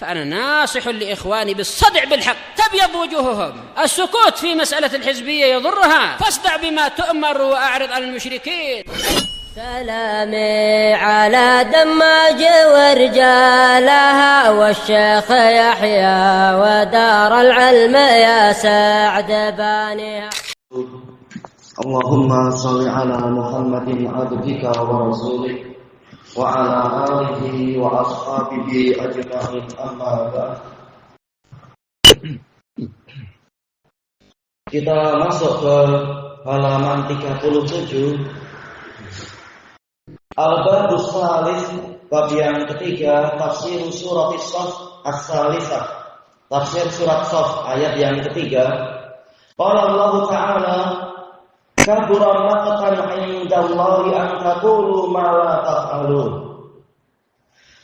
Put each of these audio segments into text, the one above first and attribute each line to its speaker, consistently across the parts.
Speaker 1: فأنا ناصح لإخواني بالصدع بالحق تبيض وجوههم. السكوت في مسألة الحزبية يضرها، فاصدع بما تؤمر وأعرض عن المشركين.
Speaker 2: سلامي على دماج ورجالها والشيخ يحيى ودار العلم يا سعد بانيها.
Speaker 3: اللهم صل على محمد عبدك ورسولك وعلى آله وأصحابه أجمعين أما بعد. Kita masuk ke halaman 37. Al-Babus Salis, bab yang ketiga, tafsir surat As-Saff As-Salisah, tafsir surat Saff ayat yang ketiga. Qala Allah Ta'ala, kabura maqtan 'indallahi an taqulu ma la taf'alun.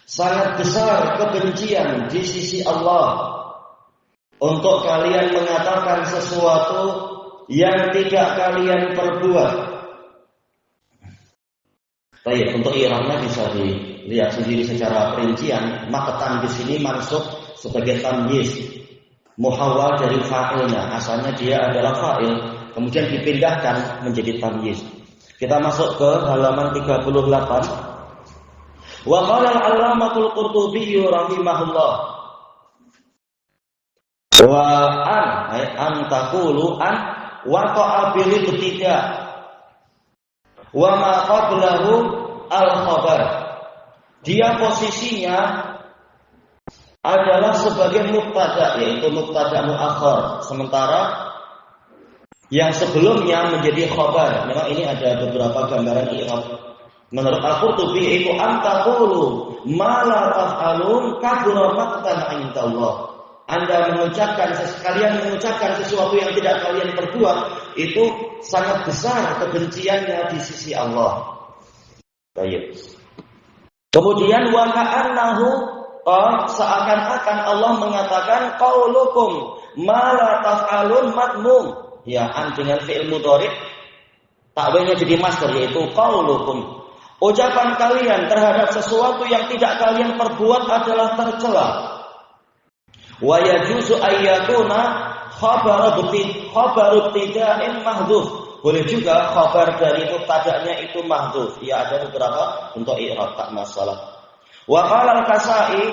Speaker 3: Sangat besar kebencian di sisi Allah untuk kalian mengatakan sesuatu yang tidak kalian perbuat. Baik, untuk i'rabnya bisa dilihat sendiri secara perincian. Maqtan di sini mansub sebagai tamyiz, muhawwal dari fa'ilnya. Asalnya dia adalah fa'il, kemudian dipindahkan menjadi tamyiz. Kita masuk ke halaman 38. Wa qala al-'allamatul Qurtubi rahimahullah, wa an taqulu an waqa'a bil ibtida' wa ma qablahu al-khabar. Dia posisinya adalah sebagai mubtada, yaitu mubtada muakhar, sementara yang sebelumnya menjadi khabar. Memang ini ada beberapa gambaran i'rab. Menurut Al-Qurtubi itu antaqulu ma la taf'alun kabura maqtan 'indallah. Anda kalian mengucapkan sesuatu yang tidak kalian perbuat, itu sangat besar kebenciannya di sisi Allah. Baik. Kemudian wa ka'annahu, seakan-akan Allah mengatakan qaulukum ma la taf'alun madmum. Ya, an dengan fi'il mudhari' takwilnya jadi masdar, yaitu qaulukum. Ucapan kalian terhadap sesuatu yang tidak kalian perbuat adalah tercela. Wa yajuzu ayyakuna khabaru ibtida'in mahdhuf. Boleh juga khabar dari mubtada'nya itu mahdhuf. Ya, ada beberapa untuk i'rab, tak masalah. Wa qala al-Kasai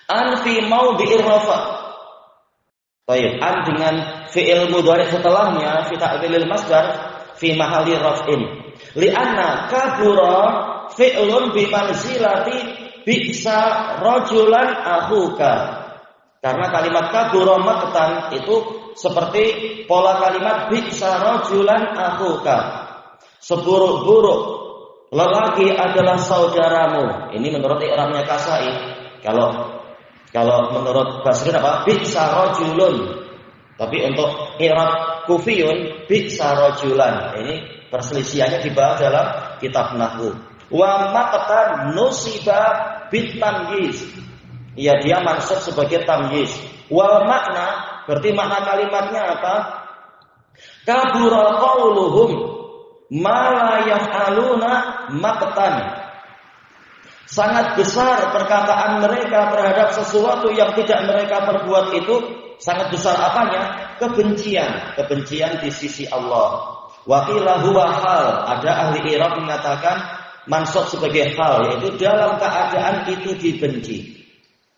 Speaker 3: an fi mawdi'ir rafa'. Baik, an dengan fi'il mudhari' setelahnya fi ta'wilil masdar fi mahalli raf'in. Li'anna kabura fi'lun bi manzilati bi'sa rajulan akhuka. Karena kalimat kabura maqtan itu seperti pola kalimat bi'sa rajulan akhuka. Seburuk-buruk lelaki adalah saudaramu. Ini menurut i'rabnya Kasai. Kalau menurut Basri apa? Bi'sa rajulun. Tapi untuk i'rab Kufiyun bi'sa rajulan. Ini perselisihannya dibahas dalam kitab nahwu. Wa maqtan nusiba bit tamyiz. Ya, dia mansub sebagai tamyiz. Wal makna, berarti makna kalimatnya apa? Kabura qauluhum ma la yaf'aluna maqtan. Sangat besar perkataan mereka terhadap sesuatu yang tidak mereka perbuat itu. Sangat besar apanya? Kebencian di sisi Allah. Wa qila huwa hal. Ada ahli i'rab mengatakan mansub sebagai hal, yaitu dalam keadaan itu dibenci.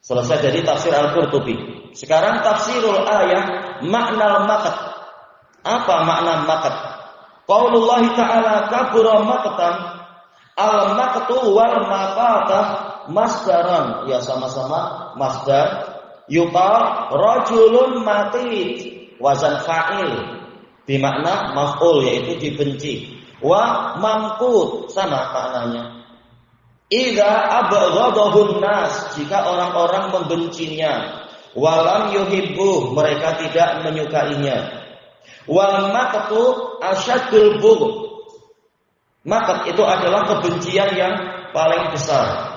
Speaker 3: Selesai dari tafsir Al-Qurtubi. Sekarang tafsirul ayat, makna maqat. Apa makna maqat? Qaulullah ta'ala kabura maqtan. Al-maqtu wal maqatah masdaran. Ya, sama-sama masdar. Yuqal rajulun mati, wazan fa'il, bimakna maf'ul, yaitu dibenci. Wa mamqut, sama maknanya. Idza abghadahun nas, jika orang-orang membencinya. Walam yuhibbu, mereka tidak menyukainya. Wal maqtu asyaddul bughd. Maqat itu adalah kebencian yang paling besar.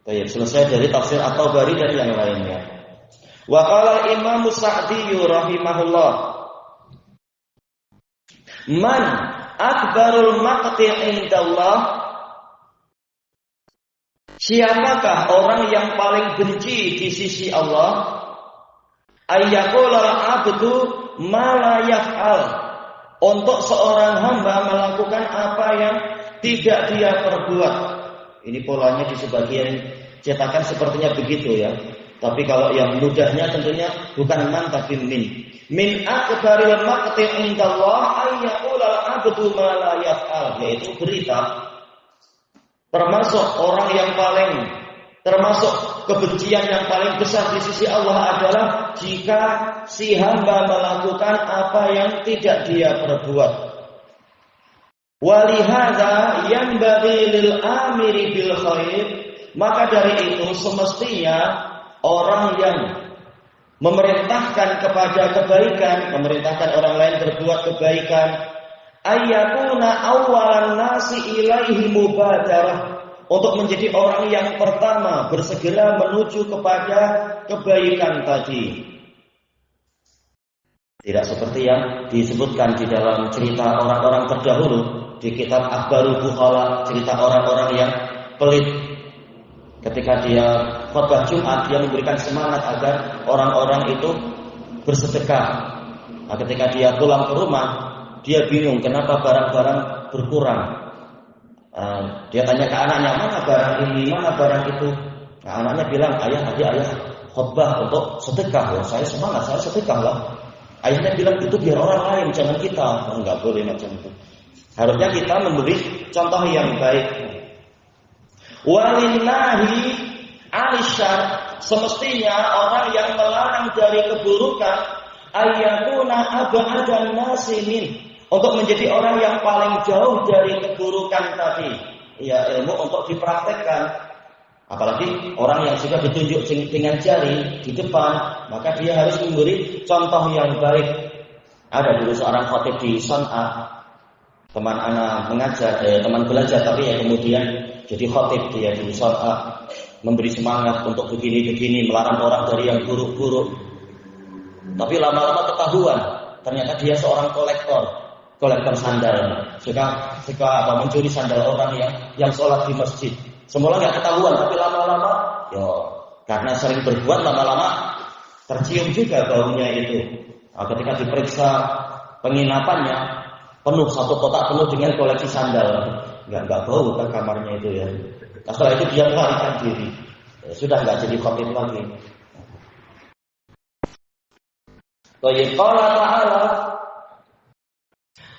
Speaker 3: Baik, selesai dari tafsir At-Tabari dan yang lainnya. Wa qala Imam Sa'di rahimahullah, man akbarul maqti' indallah. Siapakah orang yang paling benci di sisi Allah? Ayyaqulal abdu ma la yaf'al. Untuk seorang hamba melakukan apa yang tidak dia perbuat. Ini polanya di sebagian cetakan sepertinya begitu ya. Tapi kalau yang mudahnya tentunya bukan man tapi min. Min akbaril maqti indallah ayyaqulal abdu ma la yaf'al, yaitu berita. Termasuk kebencian yang paling besar di sisi Allah adalah jika si hamba melakukan apa yang tidak dia perbuat. Walihada yanbaghi lil amiri bil khair, maka dari itu semestinya orang yang memerintahkan kepada kebaikan, memerintahkan orang lain berbuat kebaikan, ayyakuna awwalan nasi ilaihi mubadarah, untuk menjadi orang yang pertama bersegera menuju kepada kebaikan tadi. Tidak seperti yang disebutkan di dalam cerita orang-orang terdahulu di kitab Akhbarul Bukhala, cerita orang-orang yang pelit. Ketika dia khutbah Jumat, dia memberikan semangat agar orang-orang itu bersedekah. Nah, ketika dia pulang ke rumah, dia bingung kenapa barang-barang berkurang. Dia tanya ke anaknya, mana barang ini, mana barang itu. Nah, anaknya bilang, ayah tadi ayah khutbah untuk sedekah. Ya, saya semangat, saya sedekah lah. Ayahnya bilang, itu biar orang lain, jangan kita. Enggak boleh macam itu. Harusnya kita memberi contoh yang baik. Walillahi alisyar, semestinya orang yang melarang dari keburukan ayyakuna abadan nasimin, untuk menjadi orang yang paling jauh dari keburukan tadi. Ya, ilmu untuk dipraktekkan. Apalagi orang yang sudah ditunjuk dengan jari di depan, maka dia harus memberi contoh yang baik. Ada dulu seorang khatib di Son'a, teman anak mengajar, teman belajar, tapi ya kemudian jadi khatib dia di Son'a, memberi semangat untuk begini-begini, melarang orang dari yang buruk-buruk. Tapi lama-lama ketahuan, ternyata dia seorang kolektor sandal, suka mencuri sandal orang yang sholat di masjid. Semula nggak ketahuan, tapi lama-lama, karena sering berbuat, lama-lama tercium juga baunya itu. Nah, ketika diperiksa penginapannya, penuh satu kotak penuh dengan koleksi sandal, nggak bau kan kamarnya itu ya. Nah, setelah itu dia melarikan diri, sudah nggak jadi khatib lagi. Qala ta'ala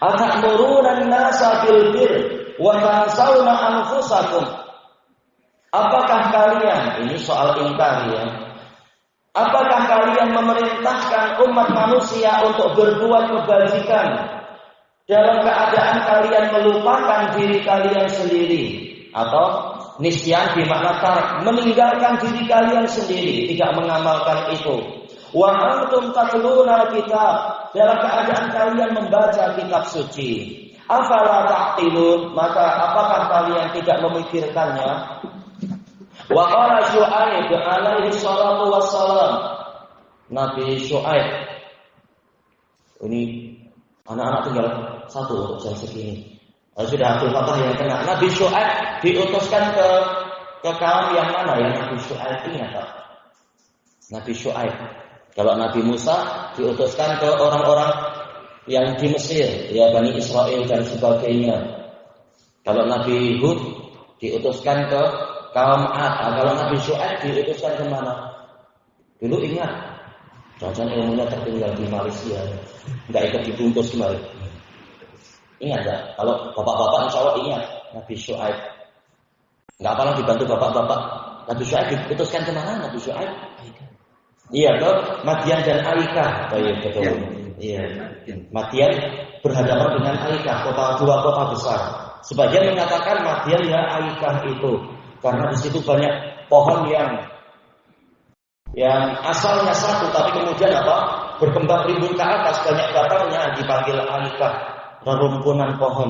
Speaker 3: atamuruna an-nasa bil bir wa tansawna anfusakum. Apakah kalian, ini soal ingkar ya, apakah kalian memerintahkan umat manusia untuk berbuat kebajikan dalam keadaan kalian melupakan diri kalian sendiri? Atau nisyan bermakna tarik, meninggalkan diri kalian sendiri, tidak mengamalkan itu. Wa antum tatluna kitab, dalam keadaan kalian membaca kitab suci. Afala ta'qilun, maka apakah kalian tidak memikirkannya? Wa qala Syu'aib alaihi salatu wassalam, Nabi Syu'aib, ini anak-anak tinggal satu untuk jam segini. Sudah Abdul Fatah yang kena. Nabi Syu'aib diutuskan ke kaum yang mana ya? Nabi Syu'aib ingat tak? Nabi Syu'aib. Kalau Nabi Musa diutuskan ke orang-orang yang di Mesir, ya Bani Israel dan sebagainya. Kalau Nabi Hud diutuskan ke kaum Ad. Kalau Nabi Syu'aib diutuskan ke mana? Dulu ingat, jangan ilmunya tertinggal di Malaysia, nggak ikut dibungkus kemarin. Ingat tak? Kalau bapak-bapak insya Allah ingat Nabi Syu'aib. Nggak apalah dibantu bapak-bapak. Nabi Syu'aib diutuskan ke mana? Nabi Syu'aib? Iya, ke Madian dan Aikah. Betul. Iya. Madian berhadapan dengan Aikah, dua kota besar. Sebagian mengatakan Madian ya Aikah itu karena di situ banyak pohon yang asalnya satu, tapi kemudian berkembang rimbun ke atas, banyak batangnya, dipanggil Aikah, rerumpunan pohon.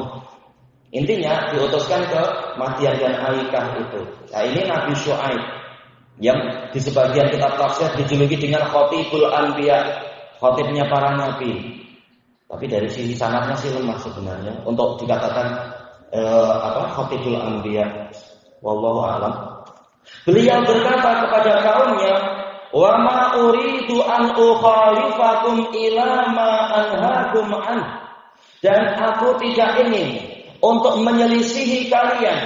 Speaker 3: Intinya diutuskan ke Madian dan Aikah itu. Nah, ini Nabi Syu'aib yang di sebagian kitab tafsir dijuluki dengan Khatibul Anbiya, khatibnya para nabi. Tapi dari sisi sanadnya sih lemah sebenarnya untuk dikatakan Khatibul Anbiya. Wallahu a'lam. Beliau berkata kepada kaumnya, "Wa ma uridu an ukhalifakum ila ma anhaakum an." Dan aku tidak ingin untuk menyelisihi kalian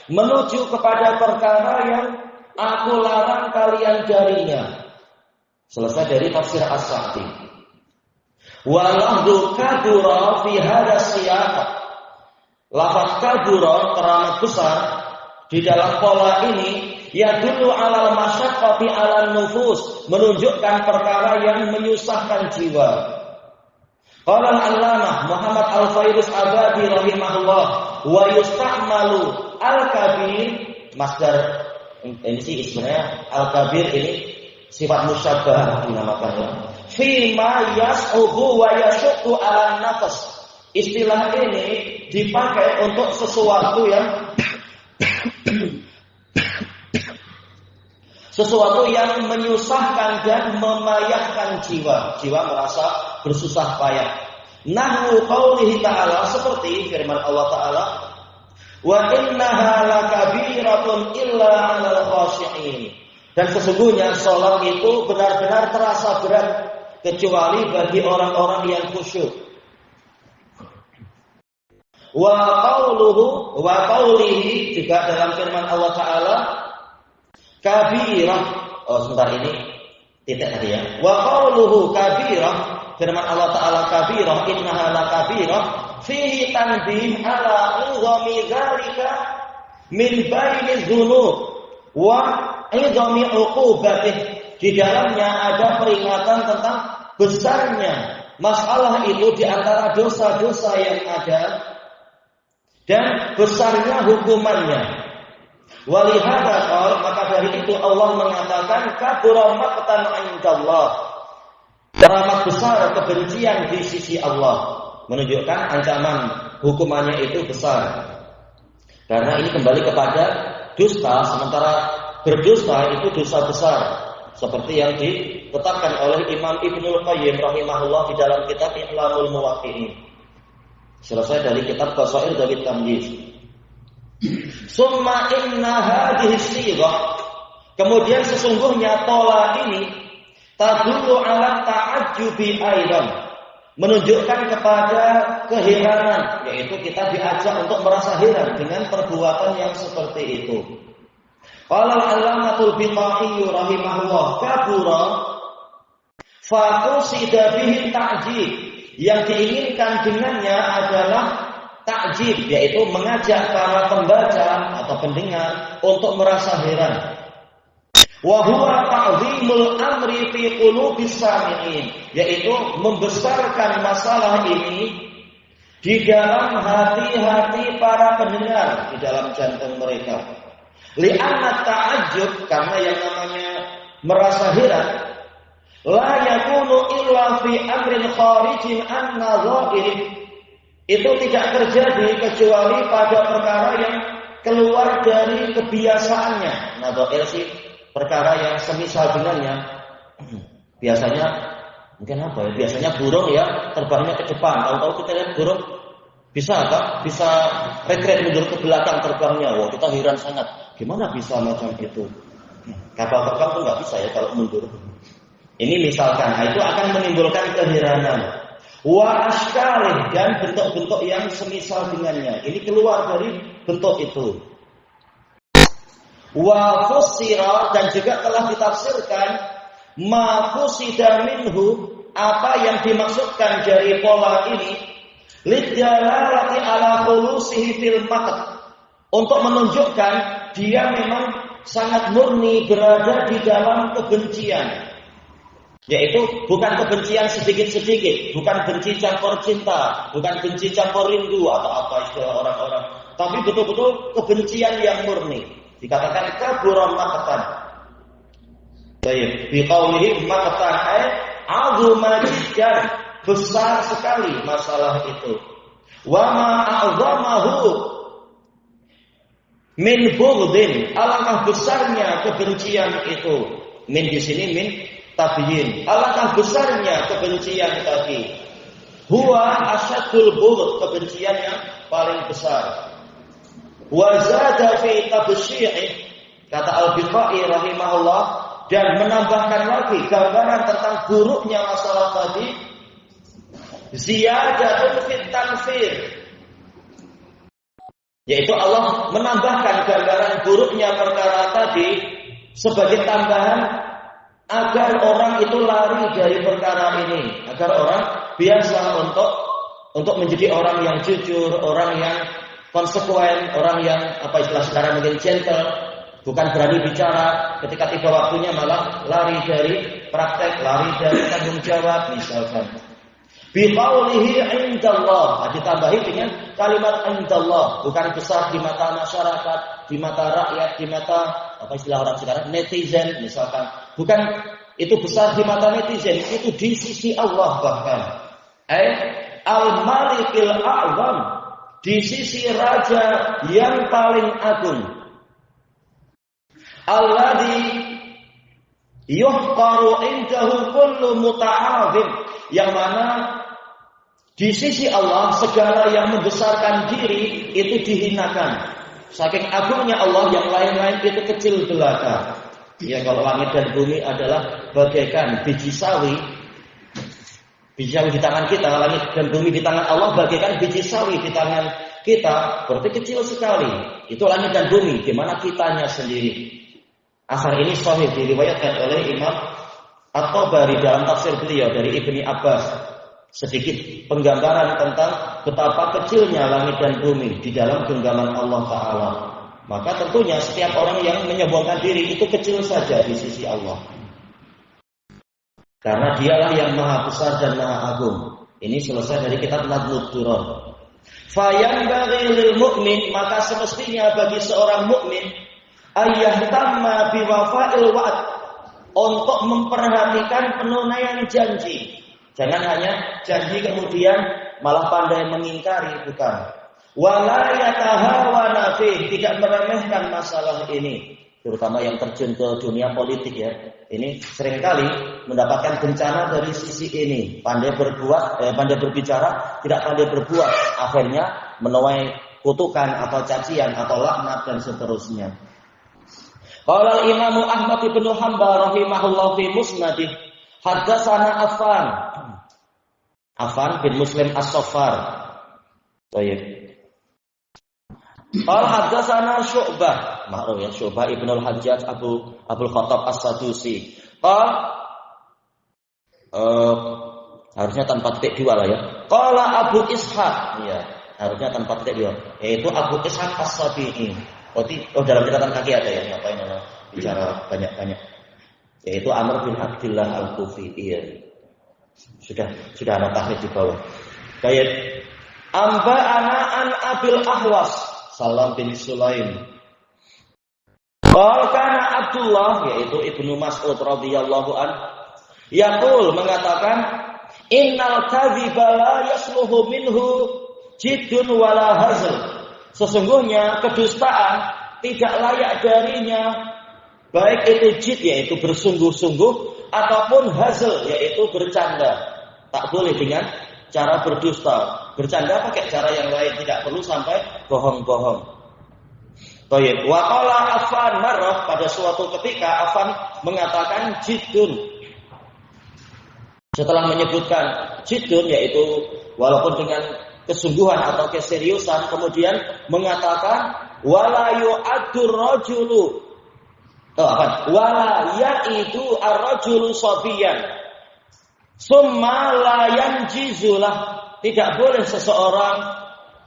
Speaker 3: menuju kepada perkara yang aku larang kalian darinya. Selesai dari tafsir As-Sa'di. Wa lafdhu kabura fi hadha siyaq. Lafaz kabura teramat besar di dalam pola ini yadullu ala masyaqqati ala nufus, menunjukkan perkara yang menyusahkan jiwa. Qala al-allamah Muhammad Al-Fairuz Abadi rahimahullah wa yusta'malu al-kabir, masdar ini sih sebenarnya al-kabir ini sifat musyabbah dinamakannya. Fi ma yas'ubu wa yashuqqu ala nafs. Istilah ini dipakai untuk sesuatu yang menyusahkan dan memayahkan jiwa. Jiwa merasa bersusah payah. Nahwu qaulihi ta'ala, seperti firman Allah Ta'ala, wa innaha lakabiratun illa 'alal khashi'in. Dan sesungguhnya salat itu benar-benar terasa berat kecuali bagi orang-orang yang khusyuk. Wa qaulihi juga dalam firman Allah Ta'ala kabirah. Oh sebentar, ini titik tadi ya. Wa qauluhu kabirah, firman Allah Ta'ala kabirah, innaha lakabirah, fihi tanbih ala izami dzalika min baini dzunub wa izami uqubatih. Di dalamnya ada peringatan tentang besarnya masalah itu di antara dosa-dosa yang ada dan besarnya hukumannya. Walihada qala, maka dari itu Allah mengatakan kabura maqtan 'indallah, teramat besar kebencian di sisi Allah, menunjukkan ancaman hukumannya itu besar. Karena ini kembali kepada dusta, sementara berdusta itu dosa besar, seperti yang ditetapkan oleh Imam Ibnul Qayyim rahimahullah di dalam kitab I'lamul Muwaqqi'in. Selesai dari kitab Qasair Dawid Tamyiz. Summa inna hadhihi sighah, kemudian sesungguhnya pola ini tadullu ala ta'ajjubi aidan, menunjukkan kepada keheranan, yaitu kita diajak untuk merasa heran dengan perbuatan yang seperti itu. Qala al-allamatul Biqai rahimahullah kabura fa qusida bihi ta'jib, yang diinginkan dengannya adalah ta'jib, yaitu mengajak para pembaca atau pendengar untuk merasa heran. Wa huwa ta'zimul amri fi qulubis sami'in, yaitu membesarkan masalah ini di dalam hati-hati para pendengar, di dalam jantung mereka. Li'anna ta'ajjub, karena yang namanya merasa heran, la yakunu illa fi amrin kharijin an nadha'ir, itu tidak terjadi kecuali pada perkara yang keluar dari kebiasaannya. Nadha'ir sih perkara yang semisal dengannya. Biasanya mungkin apa ya? Biasanya burung ya terbangnya ke depan. Tahu-tahu kita lihat burung bisa retret mundur ke belakang terbangnya. Wah, kita heran sangat. Gimana bisa macam itu? Kapal terbang tuh nggak bisa ya kalau mundur. Ini misalkan, itu akan menimbulkan keheranan. Wa ashkalih, dan bentuk-bentuk yang semisal dengannya. Ini keluar dari bentuk itu. Wa fussira, dan juga telah ditafsirkan ma fusida minhu, apa yang dimaksudkan dari pola ini, lidalalati ala khulusihi fil maqt, untuk menunjukkan dia memang sangat murni berada di dalam kebencian. Yaitu bukan kebencian sedikit-sedikit, bukan benci campur cinta, bukan benci campur rindu atau apa istilah orang-orang, tapi betul-betul kebencian yang murni. Dikatakan kabura maqtan. Baik, bi qaulihi maqtan ay azuma jiddan, besar sekali masalah itu. Wa ma a'zamahu min bughdin, alangkah besarnya kebencian itu. Min di sini min tabiin, alangkah besarnya kebencian tadi. Huwa asyadul bughd, kebencian yang paling besar. Wa zada fi tabsyi'i, Kata Al-Biqai rahimahullah, dan menambahkan lagi gambaran tentang buruknya masalah tadi, ziyadatun fit tanfir, yaitu Allah menambahkan gambaran buruknya perkara tadi sebagai tambahan agar orang itu lari dari perkara ini, agar orang biasa untuk menjadi orang yang jujur, orang yang konsekuen, orang yang istilah sekarang mungkin gentle, bukan berani bicara, ketika tiba waktunya malah lari dari praktek, lari dari tanggung jawab misalkan. Biqaulihi indallah, ditambahi dengan kalimat indallah, bukan besar di mata masyarakat, di mata rakyat, di mata istilah orang sekarang netizen misalkan. Bukan itu besar di mata netizen, itu di sisi Allah bahkan. Al-Malikil A'zam, di sisi raja yang paling agung. Alladzi yuhqaru indahu kullu muta'adzim, yang mana di sisi Allah segala yang membesarkan diri itu dihinakan. Saking agungnya Allah, yang lain-lain itu kecil belaka. Ya, kalau langit dan bumi adalah bagaikan biji sawi. Biji sawi di tangan kita, langit dan bumi di tangan Allah bagaikan biji sawi di tangan kita, berarti kecil sekali. Itu langit dan bumi, gimana kitanya sendiri. Asar ini sahih diriwayatkan oleh Imam At-Tabari dalam tafsir beliau dari Ibni Abbas. Sedikit penggambaran tentang betapa kecilnya langit dan bumi di dalam genggaman Allah Ta'ala. Maka tentunya setiap orang yang menyombongkan diri itu kecil saja di sisi Allah, karena dialah yang maha besar dan maha agung. Ini selesai dari kitab Nadlud Durar. Fayanbaghi lil mu'min, maka semestinya bagi seorang mukmin ayyahtamma biwafa'il wa'd, untuk memperhatikan penunaian janji. Jangan hanya janji kemudian malah pandai mengingkari, bukan. Wala yatahawana fi, tidak meremehkan masalah ini, terutama yang terjun ke dunia politik ya. Ini seringkali mendapatkan bencana dari sisi ini. Pandai berbicara, tidak pandai berbuat, akhirnya menuai kutukan atau cacian atau laknat dan seterusnya. Qala Imam Ahmad bin Hanbal rahimahullah fi musnadih, haddatsana Affan bin Muslim As-Saffar. Baik. Qala haddatsana Syu'bah, makruf ya, Syu'bah Ibnu Al-Hajjaj Abdul Khattab As-Sadusi. Harusnya tanpa titik dua lah ya. Qala Abu Ishaq, ya, harusnya tanpa titik dua, yaitu Abu Ishaq As-Sabi'i. Dalam catatan kaki ada ya, ngapain bicara banyak-banyak. Yaitu Amr bin Abdullah Al-Kufi. Iya. Sudah ada tahrif di bawah. Baik. Amba'ana an Abil Ahwas Salam bin Sulaim. Qala kana Abdullah, yaitu Ibnu Mas'ud radhiyallahu an, yaqul, mengatakan, innal kadhiba la yasluhu minhu jiddun wala hazl. Sesungguhnya kedustaan tidak layak darinya, baik itu jid, yaitu bersungguh-sungguh, ataupun hazl, yaitu bercanda. Tak boleh dengan cara berdusta. Bercanda pakai cara yang lain, tidak perlu sampai bohong-bohong. Baik. Wa qala Affan marrah, pada suatu ketika Affan mengatakan jiddun. Setelah menyebutkan jiddun, yaitu walaupun dengan kesungguhan atau keseriusan, kemudian mengatakan wala yu'addur rajulu, wala yaitu ar-rajulu sabiyan summa la yanjizulah. Tidak boleh seseorang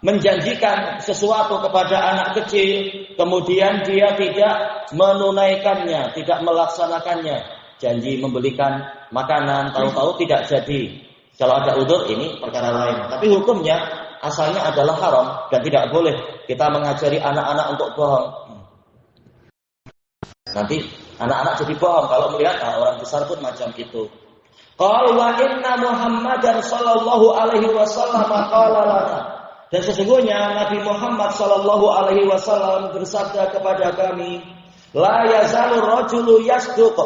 Speaker 3: menjanjikan sesuatu kepada anak kecil, kemudian dia tidak menunaikannya, tidak melaksanakannya. Janji membelikan makanan, tahu-tahu tidak jadi. Kalau ada udzur, ini perkara lain. Tapi hukumnya asalnya adalah haram dan tidak boleh kita mengajari anak-anak untuk bohong. Nanti anak-anak jadi bohong kalau melihat orang besar pun macam itu. Qala wa inna Muhammadan sallallahu alaihi wasallam qala lana. Dan sesungguhnya Nabi Muhammad sallallahu alaihi wasallam bersabda kepada kami, la yazalu rajulu yasduq.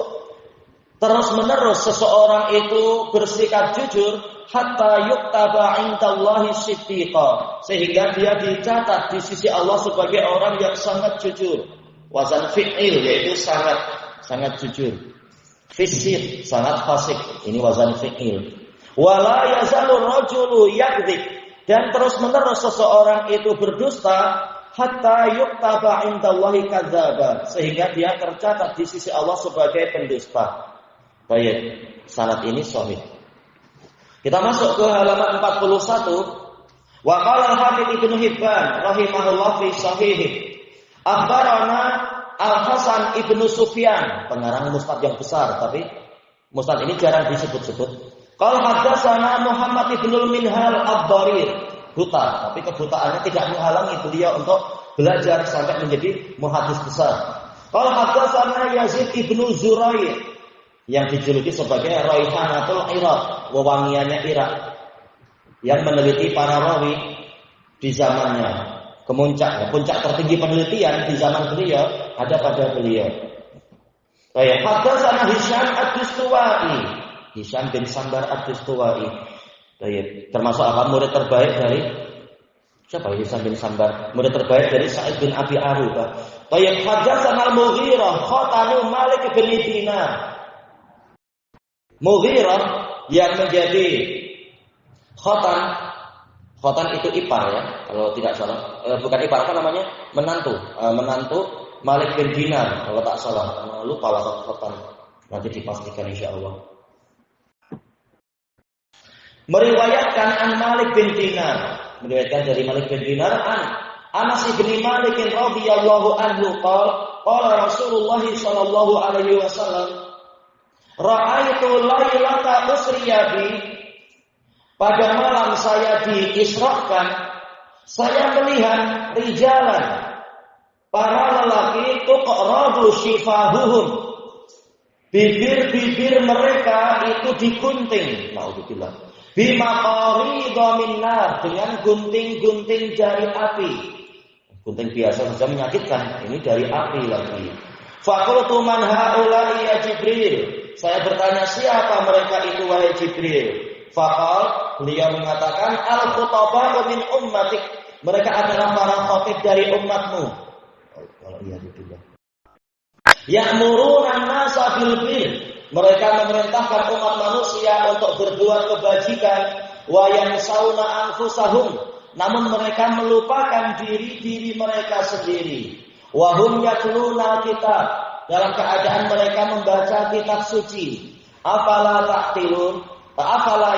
Speaker 3: Terus-menerus seseorang itu bersikap jujur hatta yuktaba indallahi siddiqa, sehingga dia dicatat di sisi Allah sebagai orang yang sangat jujur. wazan fi'il yaitu sangat jujur. Fisik sangat fasik, ini wazan fi'il. Wala yazalur rajulu yakdzib, dan terus-menerus seseorang itu berdusta hatta yuktaba indallahi kadzdzaba, sehingga dia tercatat di sisi Allah sebagai pendusta. Baik, sanad ini sahih. Kita masuk ke halaman 41. Wa qala al-Hafidz Ibnu Hibban rahimahullah fi sahihih, akhbarana Al-Hasan Ibnu Sufyan, pengarang musnad yang besar, tapi musnad ini jarang disebut-sebut. Qala haddatsana Muhammad Ibnu Minhal Ad-Darir, buta, tapi kebutaannya tidak menghalangi beliau untuk belajar sampai menjadi muhaddits besar. Qala haddatsana Yazid Ibnu Zurair, yang dijuluki sebagai Raihanatul Iraq, wewangiannya Irak, yang meneliti para rawi di zamannya. Puncak tertinggi penelitian di zaman beliau ada pada beliau. Baik, haddatsana Hisham Ad-Dustuwai, Hisham bin Sambar Ad-Dustuwai. Baik, termasuk apa? Murid terbaik dari siapa? Hisham bin Sambar, murid terbaik dari Sa'id bin Abi Arubah. Baik, haddatsana Al-Mughirah khatanu Malik bin Dinar. Mughirah yang menjadi khotan itu ipar ya, kalau tidak salah. Bukan ipar, apa namanya? Menantu Malik bin Dinar, kalau tak salah. Lupa lah khotan. Nanti dipastikan insyaallah. Meriwayatkan an Malik bin Dinar, meriwayatkan dari Malik bin Dinar an Anas bin Malik radhiyallahu anhu qala Rasulullah sallallahu alaihi wasallam, ra'aitu lailata usriya bi, pada malam saya diisrakan, saya melihat rijalan, para lelaki, tuqradu shifahuhum, bibir-bibir mereka itu digunting, naudzubillah, bimaqaridha min nar, dengan gunting-gunting dari api. Gunting biasa saja menyakitkan, ini dari api lagi. Faqultu man haula'i ya Jibril, saya bertanya siapa mereka itu wahai Jibril. Faqal, beliau mengatakan al-khutaba'u min ummatik, mereka adalah para khatib dari umatmu. Ya'muruna an-nasa bil bir, mereka memerintahkan umat manusia untuk berbuat kebajikan. Wa yansawna anfusahum, namun mereka melupakan diri mereka sendiri. Wa hum yatluna kitab, dalam keadaan mereka membaca kitab suci. Afala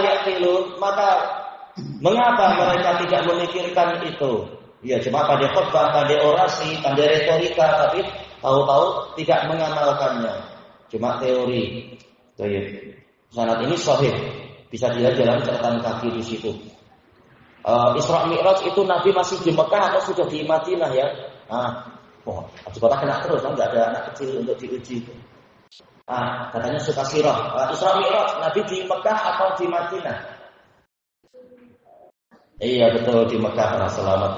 Speaker 3: ya'qilun, maka mengapa mereka tidak memikirkan itu? Ya, cuma pandai khutbah, pandai orasi, pandai retorika, tapi tahu-tahu tidak mengamalkannya. Cuma teori. Baik. Sanad ini sahih, bisa dilihat dalam catatan kaki di situ. Isra Mi'raj itu Nabi masih di Mekah atau sudah di Madinah ya? Abu Bakar kena terus, enggak ada anak kecil untuk diuji. Katanya suka sirah. Isra Mi'raj Nabi di Mekah atau di Madinah? Iya betul, di Mekah, karena selamat.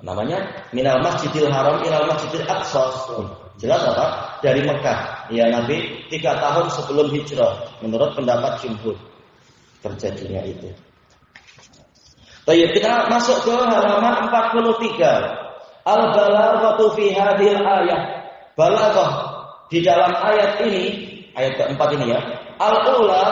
Speaker 3: Namanya minal Masjidil Haram ilal Masjidil Aqsa. Jelas apa? Dari Mekah. Ya, Nabi 3 tahun sebelum hijrah, menurut pendapat jumhur terjadinya itu. Baik, kita masuk ke halaman 43. Al-balaghatu fi hadhil ayah. Balaghah di dalam ayat ini, ayat keempat ini ya. Al-ula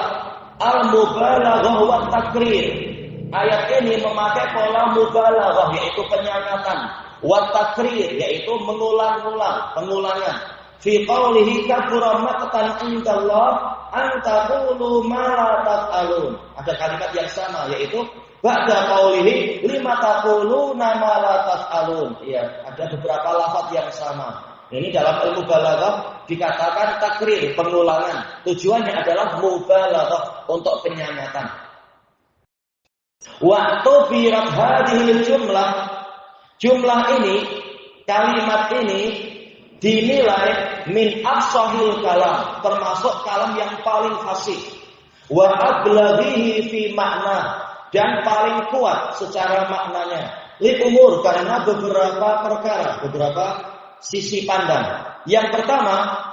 Speaker 3: al-mubalaghah wa takrir. Ayat ini memakai pola mubalaghah, yaitu penyangatan, wa takrir, yaitu mengulang-ulang, pengulangan. Fi qaulihi kabura maqtan indallah an taqulu ma la taf'alun. Ada kalimat yang sama, yaitu ba'da qaulihi lima taquluna ma la taf'alun. Ya, ada beberapa lafaz yang sama. Ini dalam ilmu balaghah dikatakan takrir, pengulangan. Tujuannya adalah mubalaghah, untuk penyangatan. Waktu birat hadhil jumlah ini, kalimat ini dinilai min afsahil kalam, termasuk kalam yang paling fasih. Wa ablaghihi fi makna, dan paling kuat secara maknanya. Li umur, karena beberapa perkara, beberapa sisi pandang. Yang pertama,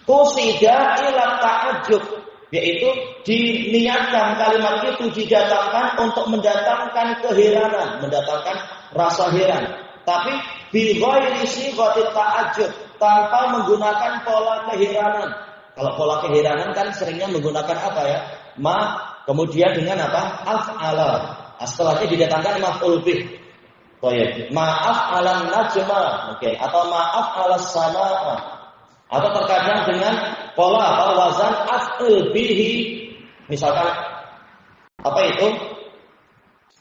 Speaker 3: qusida ila ta'ajjub, yaitu diniatkan kalimat itu didatangkan untuk mendatangkan keheranan, mendatangkan rasa heran. Tapi bi ghairi sighatit ta'ajjub, tanpa menggunakan pola keheranan. Kalau pola keheranan kan seringnya menggunakan apa ya? Ma, kemudian dengan apa? Af'ala. Setelahnya didatangkan maf'ul bih. Baik, ma'af'alan najma mungkin, atau ma'af'alas samaa, atau terkadang dengan pola atau wazan af'il bihi. Misalkan apa itu?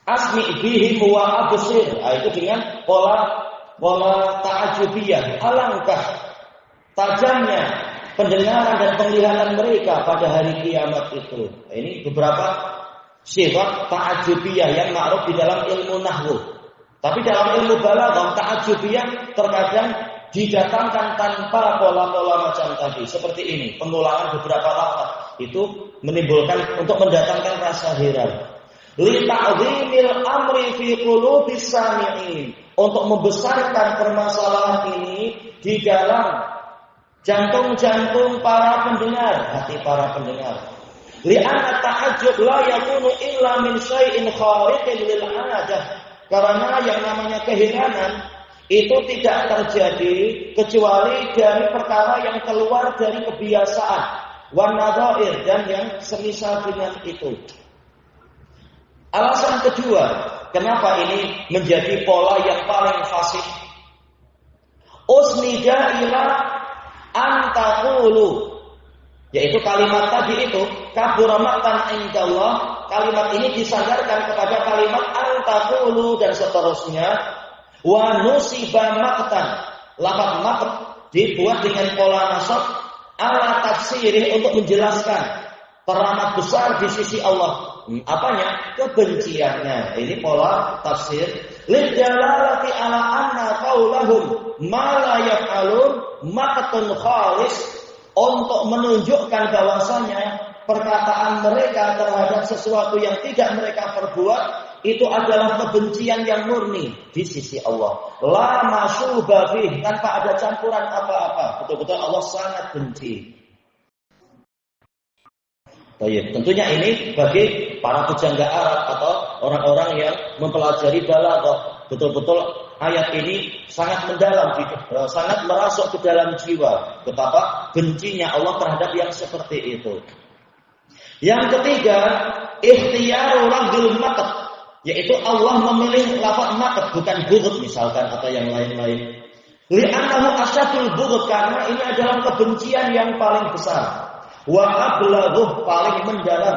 Speaker 3: Asmi bihi wa absir. Itu dengan pola ta'ajubiyah. Alangkah tajamnya pendengaran dan penglihatan mereka pada hari kiamat itu. Ini beberapa sifat ta'ajubiyah yang ma'ruf di dalam ilmu nahwu. Tapi dalam ilmu balaghah ta'ajubiyah terkadang didatangkan tanpa pola-pola macam tadi. Seperti ini, pengulangan beberapa lafaz itu menimbulkan untuk mendatangkan rasa heran. Li ta'zimil amri fi qulubis sami'in, untuk membesarkan permasalahan ini di dalam jantung-jantung para pendengar, hati para pendengar. Li'anna ta'ajjub la yakunu illa min syai'in khariqin lil 'adah. Karena yang namanya keheranan itu tidak terjadi kecuali dari perkara yang keluar dari kebiasaan, wan nadhair, dan yang semisal dengan itu. Alasan kedua, kenapa ini menjadi pola yang paling fasih? Usnida ila antaqulu, yaitu kalimat tadi itu kabura maqtan indallah. Kalimat ini disandarkan kepada kalimat antaqulu dan seterusnya. Wa nusiba maqtan, lafaz maqt dibuat dengan pola nasab ala tafsirih, untuk menjelaskan teramat besar di sisi Allah. Apanya? Kebenciannya. Ini pola tafsir. Lidalalati ala anna qaulahum ma la yaf'alun maqtun khalis, untuk menunjukkan bahwasanya perkataan mereka terhadap sesuatu yang tidak mereka perbuat itu adalah kebencian yang murni di sisi Allah. La masyuba fih, tanpa ada campuran apa-apa. Betul-betul Allah sangat benci. Baik, tentunya ini bagi para pujangga Arab atau orang-orang yang mempelajari balaghah, betul-betul ayat ini sangat mendalam, sangat merasuk ke dalam jiwa betapa bencinya Allah terhadap yang seperti itu. Yang ketiga, ikhtiyaru lafzul maqt, yaitu Allah memilih lafaz maqt bukan bughd misalkan atau yang lain-lain. Li'annahu asyadul bughd, karena ini adalah kebencian yang paling besar. Wa ablaghuh, paling mendalam.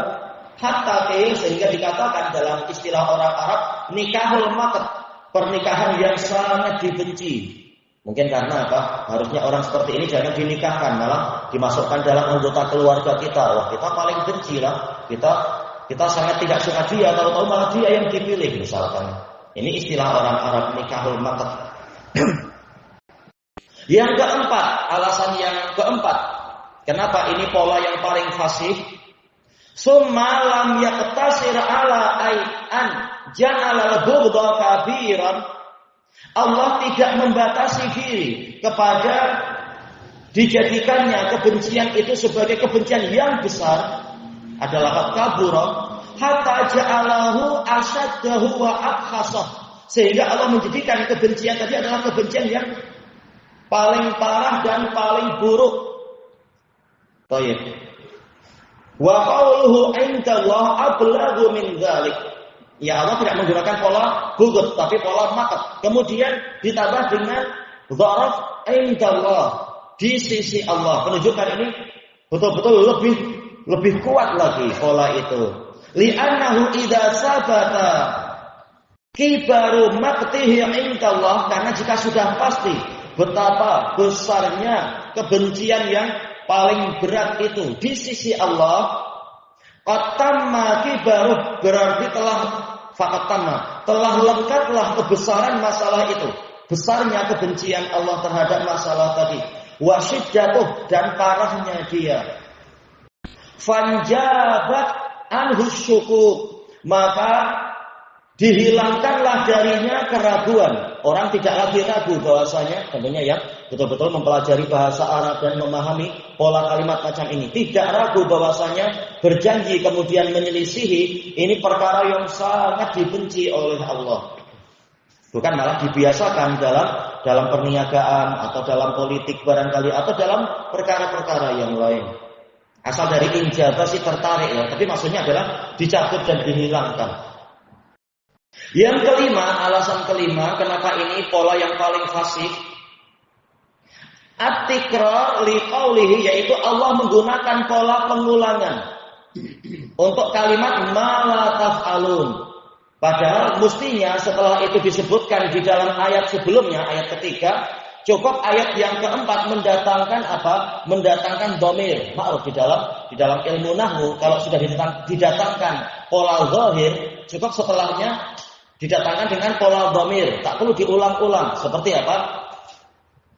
Speaker 3: Hatta sehingga dikatakan dalam istilah orang Arab nikahul maqt, pernikahan yang sangat dibenci. Mungkin karena apa? Harusnya orang seperti ini jangan dinikahkan, malah dimasukkan dalam anggota keluarga kita. Wah, kita paling benci lah. Kita sangat tidak suka dia, tahu-tahu malah dia yang dipilih misalkan. Ini istilah orang Arab, nikahul maqt. Yang keempat, alasan yang keempat, kenapa ini pola yang paling fasih? Summa lam yaqtasir ala an ja'ala al-bughdha kabiran. Allah tidak membatasi diri kepada dijadikannya kebencian itu sebagai kebencian yang besar, adalah kabura, hatta ja'alahu asyaddahu wa abkhasah, sehingga Allah menjadikan kebencian tadi adalah kebencian yang paling parah dan paling buruk. Baik. Wa qawluhu indallah ablaghu min dzalik. Ya, Allah tidak menggunakan pola bughd tapi pola maqt. Kemudian ditambah dengan dzaraf indallah, di sisi Allah. Menunjukkan ini betul-betul lebih kuat lagi pola itu. Li'annahu idza sabata kibaru maqtihi indallah, karena jika sudah pasti betapa besarnya kebencian yang paling berat itu di sisi Allah, qatamma kibaru, berarti telah lengkaplah kebesaran masalah itu, besarnya kebencian Allah terhadap masalah tadi, wasyiddatuh, dan parahnya dia. Fanjabat anhu syukuk, maka dihilangkanlah darinya keraguan. Orang tidak lagi ragu bahwasanya, tentunya yang betul-betul mempelajari bahasa Arab dan memahami pola kalimat macam ini, tidak ragu bahwasanya berjanji kemudian menyelisihi ini perkara yang sangat dibenci oleh Allah. Bukan malah dibiasakan dalam dalam perniagaan atau dalam politik barangkali atau dalam perkara-perkara yang lain. Asal dari injabah sih tertarik ya, tapi maksudnya adalah dicabut dan dihilangkan. Yang kelima, alasan kelima kenapa ini pola yang paling fasih, at-tikrar liqaulihi, yaitu Allah menggunakan pola pengulangan untuk kalimat ma la taf'alun. Padahal mestinya setelah itu disebutkan di dalam ayat sebelumnya, ayat ketiga, cukup ayat yang keempat mendatangkan apa? Mendatangkan dhamir. Maaf, di dalam ilmu nahwu kalau sudah didatangkan pola zahir, cukup setelahnya didatangkan dengan pola dhamir, tak perlu diulang-ulang. Seperti apa?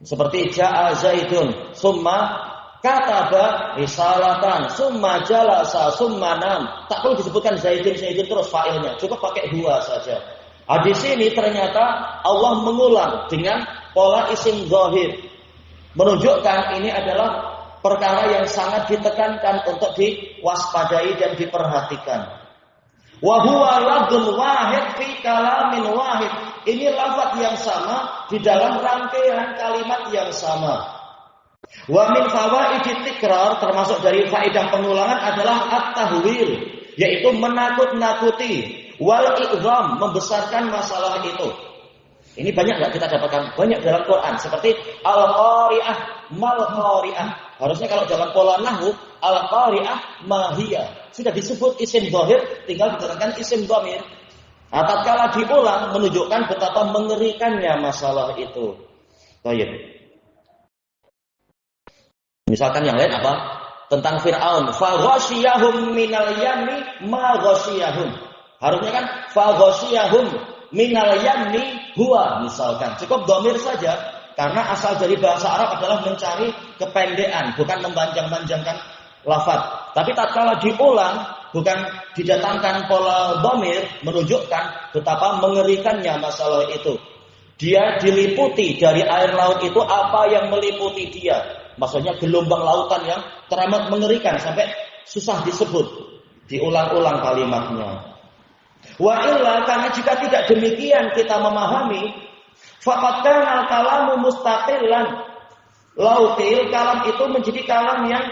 Speaker 3: Seperti ja'a zaidun, summa kataba risalatan, summa jalasa, summa nam. Tak perlu disebutkan zaidun terus fa'ilnya, cukup pakai huwa saja. Di sini ternyata Allah mengulang dengan pola isim zahir, menunjukkan ini adalah perkara yang sangat ditekankan untuk diwaspadai dan diperhatikan. Wa huwa lafdzun wahid fi kalamin wahid. Ini lafaz yang sama di dalam rangkaian kalimat yang sama. Wa min fawaidit tikrar, termasuk dari faedah pengulangan adalah at-tahwil, yaitu menakut-nakuti, wal i'zam, membesarkan masalah itu. Ini banyak enggak kita dapatkan? Banyak dalam Quran, seperti al-qari'ah, mal-qari'ah. Harusnya kalau dalam pola nahwu al-qari'ah mahiyah. Sudah disebut isim zahir, tinggal diterangkan isim dhamir. Tatkala diulang menunjukkan betapa mengerikannya masalah itu. Baik. Misalkan yang lain apa? Tentang Fir'aun, fa ghasyiyahum minal yammi ma ghasyiyahum. Harusnya kan fa ghasyiyahum minal yammi huwa, misalkan. Cukup dhamir saja, karena asal dari bahasa Arab adalah mencari kependekan, bukan mempanjang-panjangkan lafaz. Tapi tatkala diulang, bukan didatangkan pola dhamir, menunjukkan betapa mengerikannya masalah itu. Dia diliputi dari air laut itu, apa yang meliputi dia. Maksudnya gelombang lautan yang teramat mengerikan sampai susah disebut. Diulang-ulang kalimatnya. Wa illa, karena jika tidak demikian kita memahami, faqad kana al-kalamu mustaqillan. Lautil, kalam itu menjadi kalam yang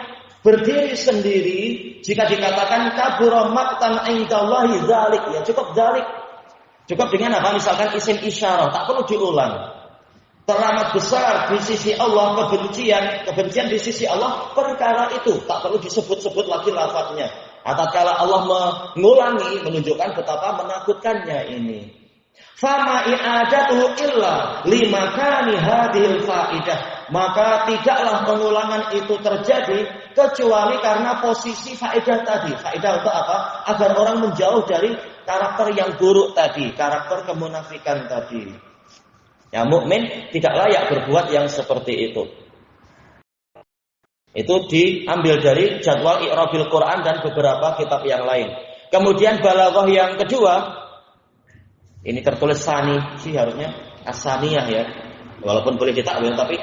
Speaker 3: berdiri sendiri. Jika dikatakan kabura maqtan indallahi dzalik, ya cukup dzalik. Cukup dengan apa? Misalkan isim isyarah, tak perlu diulang. Teramat besar di sisi Allah kebencian di sisi Allah perkara itu, tak perlu disebut-sebut lagi lafaznya. Tatkala Allah mengulangi, menunjukkan betapa menakutkannya ini. Fama i'adatuhu illa limakani hadhil faidah. Maka tidaklah pengulangan itu terjadi kecuali karena posisi faedah tadi. Faedah untuk apa? Agar orang menjauh dari karakter yang buruk tadi, karakter kemunafikan tadi. Ya, mukmin tidak layak berbuat yang seperti itu. Itu diambil dari jadwal i'rabil Quran dan beberapa kitab yang lain. Kemudian balaghah yang kedua, ini tertulis sani sih harusnya as-saniyah ya. Walaupun boleh ditakwil, tapi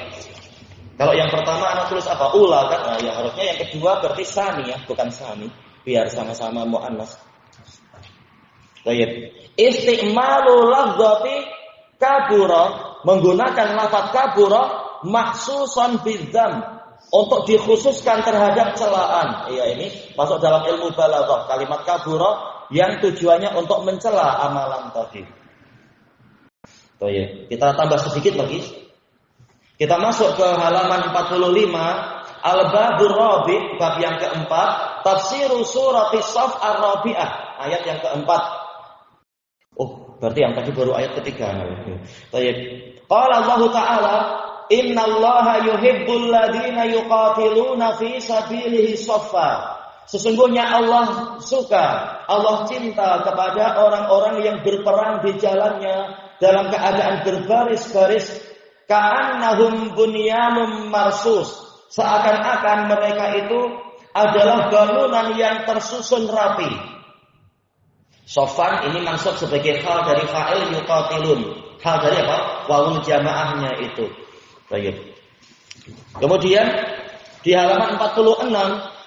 Speaker 3: kalau yang pertama anak tulis apa? Ula kan? Nah, ya harusnya yang kedua berarti sani ya, bukan sani. Biar sama-sama muannas. Baik. Istimalu lafdzati kabura, menggunakan lafaz kabura mahsusan bidzam, untuk dikhususkan terhadap celaan. Iya, ini masuk dalam ilmu balaghah. Kalimat kabura yang tujuannya untuk mencela amalan tadi. Tuh ya, kita tambah sedikit lagi. Kita masuk ke halaman 45, Al-Babur Rabi', bab yang keempat, Tafsiru Surati Shaf Ar-Rabi'ah, ayat yang keempat. Oh, berarti yang tadi baru ayat ketiga. Baik. Qala Allah Ta'ala, innallaha yuhibbul ladzina yuqatiluna fi sabilihi shaffa. Sesungguhnya Allah suka, Allah cinta kepada orang-orang yang berperang di jalannya dalam keadaan berbaris-baris, ka'annahum bunyanun marsus, seakan-akan mereka itu adalah bangunan yang tersusun rapi. Shafan ini maksud sebagai hal dari fa'il yuqatilun. Hal dari apa? Wawul jamaahnya itu. Baik. Kemudian di halaman 46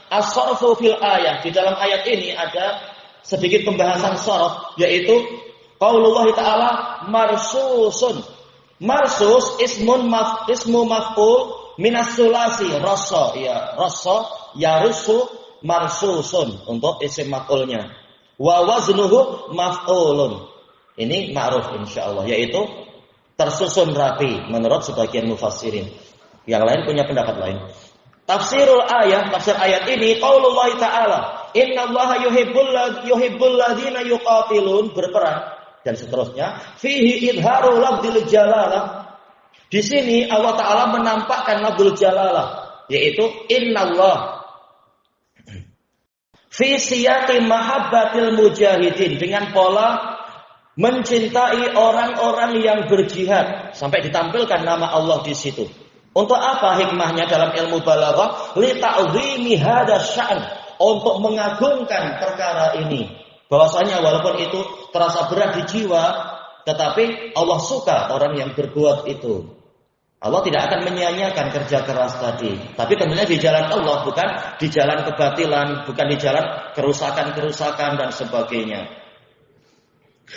Speaker 3: as-sarfu fil ayat, di dalam ayat ini ada sedikit pembahasan sarf, yaitu qaulullah ta'ala marsusun. Marsus ismu maf'ul minas sulasi rassa, ya rassa yarusu marsusun untuk isim maf'ulnya. Wa waznuhu maf'ulun. Ini ma'ruf insyaallah, yaitu tersusun rapi menurut sebagian mufassirin. Yang lain punya pendapat lain. Tafsirul ayat, tafsir ayat ini qaulullah ta'ala, innallaha yuhibbul ladzina yuqatilun, berperang dan seterusnya. Fihi idharu lafdzil jalalah. Di sini Allah Ta'ala menampakkan lafdzul jalalah, yaitu innallah fi siyaqi mahabbatil mujahidin, dengan pola mencintai orang-orang yang berjihad, sampai ditampilkan nama Allah di situ. Untuk apa hikmahnya dalam ilmu balaghah? Li ta'zimi hadzal sya'n, untuk mengagungkan perkara ini. Bahwasanya walaupun itu terasa berat di jiwa, tetapi Allah suka orang yang berbuat itu. Allah tidak akan menyia-nyiakan kerja keras tadi, tapi tentunya di jalan Allah, bukan di jalan kebatilan, bukan di jalan kerusakan-kerusakan dan sebagainya.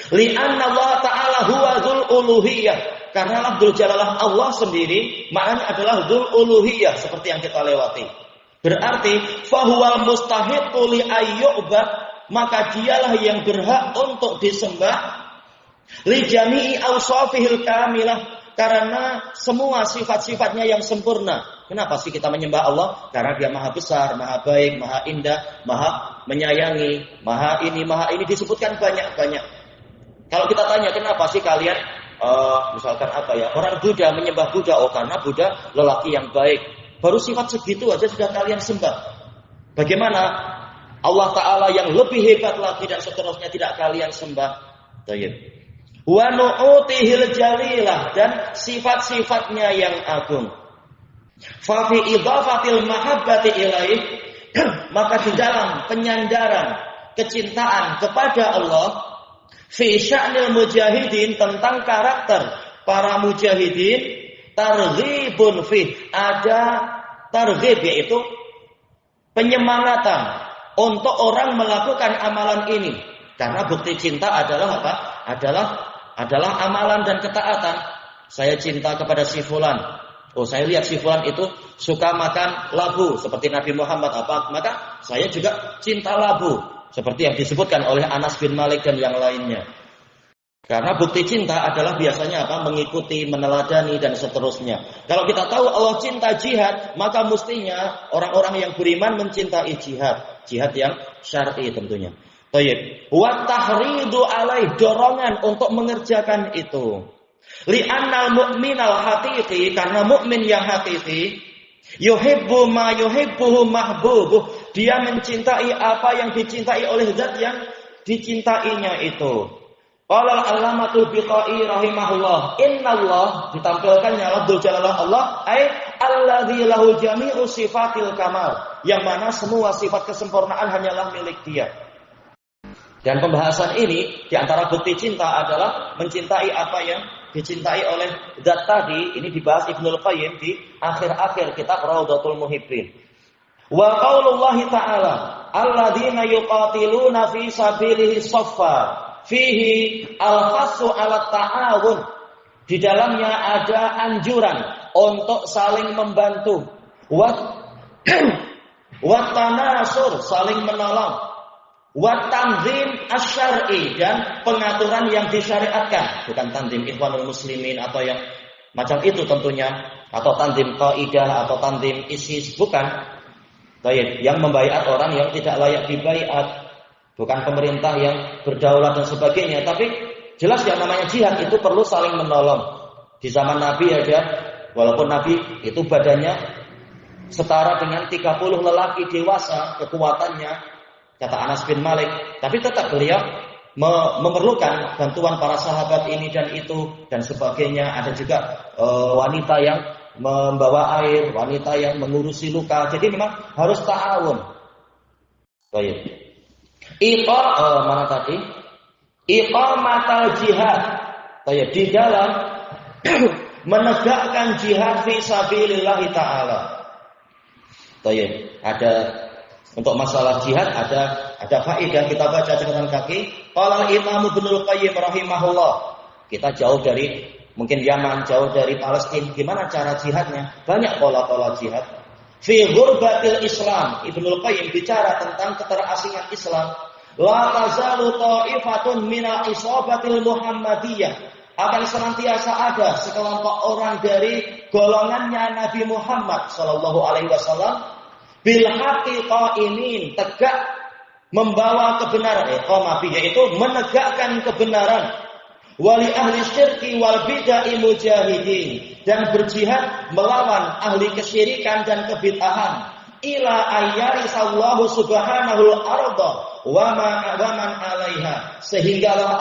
Speaker 3: Li'anna Allah Ta'ala huwa dzul uluhiyah, karena lafdzul jalalah Allah sendiri maknanya adalah dzul uluhiyah, seperti yang kita lewati. Berarti fahuwal mustahiqu li ayyubad, maka dialah yang berhak untuk disembah. Li jami'i awsafihil kamilah, karena semua sifat-sifatnya yang sempurna. Kenapa sih kita menyembah Allah? Karena Dia maha besar, maha baik, maha indah, maha menyayangi, maha ini disebutkan banyak-banyak. Kalau kita tanya kenapa sih kalian misalkan apa ya, orang Buddha menyembah Buddha, oh karena Buddha lelaki yang baik. Baru sifat segitu aja sudah kalian sembah. Bagaimana Allah Ta'ala yang lebih hebat lagi dan seterusnya tidak kalian sembah? Tayyib. Wa nu'utihil jalilah, dan sifat-sifatnya yang agung. Fa fi idhafatil mahabbati ilaih, maka di dalam penyandaran kecintaan kepada Allah, fi sya'nil mujahidin, tentang karakter para mujahidin, targhibun fi, ada targhib, yaitu penyemangatan untuk orang melakukan amalan ini. Karena bukti cinta adalah apa? Adalah amalan dan ketaatan. Saya cinta kepada si fulan. Oh, saya lihat si fulan itu suka makan labu seperti Nabi Muhammad, apa? Maka saya juga cinta labu, seperti yang disebutkan oleh Anas bin Malik dan yang lainnya. Karena bukti cinta adalah biasanya apa? Mengikuti, meneladani dan seterusnya. Kalau kita tahu Allah cinta jihad, maka mestinya orang-orang yang beriman mencintai jihad, jihad yang syar'i tentunya. Baik, wa tahridu alaih, dorongan untuk mengerjakan itu. Li'annal mu'minal haqiqi, karena mukmin yang hakiki, yuhibbu ma yuhibbuhu mahbubuh, dia mencintai apa yang dicintai oleh zat yang dicintainya itu. Qala al-allamatul biqai rahimahullah, innallah, ditampilkannya lafdzul jalalah Allah, ai alladzi lahu jami'u sifatil kamal, yang mana semua sifat kesempurnaan hanyalah milik Dia. Dan pembahasan ini di antara bukti cinta adalah mencintai apa yang dicintai oleh zat tadi. Ini dibahas Ibnul Qayyim di akhir-akhir kitab Raudhatul Muhibbin. Wa qaulullahi ta'ala, alladzina yuqatiluna fi sabilihi shaffa, fihi al-khassu 'ala ta'awun. Di dalamnya ada anjuran untuk saling membantu. Wa tanasur, saling menolong. Wa tanzim asy-syar'i, dan pengaturan yang disyariatkan, bukan tanzim Ikhwanul Muslimin atau yang macam itu tentunya, atau tanzim qaidah atau tanzim ISIS, bukan. Baik, yang membaiat orang yang tidak layak dibaiat, bukan pemerintah yang berdaulat dan sebagainya, tapi jelas yang namanya jihad itu perlu saling menolong. Di zaman Nabi aja, walaupun Nabi itu badannya setara dengan 30 lelaki dewasa kekuatannya, kata Anas bin Malik, tapi tetap beliau memerlukan bantuan para sahabat ini dan itu dan sebagainya. Ada juga wanita yang membawa air, wanita yang mengurusi luka. Jadi memang harus ta'awun. Baik. Mana tadi? Iqamatal jihad. Baik, di dalam menegakkan jihad fi sabilillah ta'ala. Baik, ada untuk masalah jihad ada faedah, kita baca catatan kaki. Qala Imam Ibnul Qayyim rahimahullah. Kita jauh dari Mungkin Yaman jauh dari Palestina. Gimana cara jihadnya? Banyak pola-pola jihad. Fi ghurbatil Islam, Ibnul Qayyim bicara tentang keterasingan Islam. La tazalu ta'ifatun minal isabatil Muhammadiyah. Akan senantiasa ada sekelompok orang dari golongannya Nabi Muhammad sallallahu alaihi wasallam bil haqqi qa'imin, tegak membawa kebenaran, yaitu menegakkan kebenaran. Wali ahli syirki wal bid'ah mujahidin, dan berjihad melawan ahli kesyirikan dan kebid'ahan. Ila ayyarisallahu subhanahu al-arda wa man 'alaiha, sehinggalah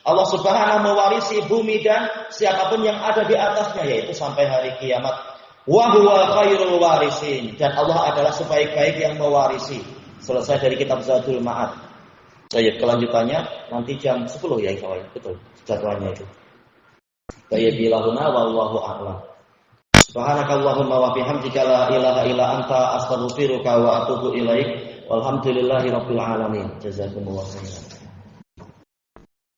Speaker 3: Allah Subhanahu mewarisi bumi dan siapapun yang ada di atasnya, yaitu sampai hari kiamat. Wa huwa khairul warisin, dan Allah adalah sebaik-baik yang mewarisi. Selesai dari kitab Zadul Ma'ad. Baik, kelanjutannya nanti jam 10 ya, Ikhwan. Betul, jadwalnya itu. Baik, bilahuna wallahu a'lam. Subhanakallahumma wa bihamdika la ilaha illa anta astaghfiruka wa atubu ilaik. Walhamdulillahirabbil alamin. Jazakumullahu khairan.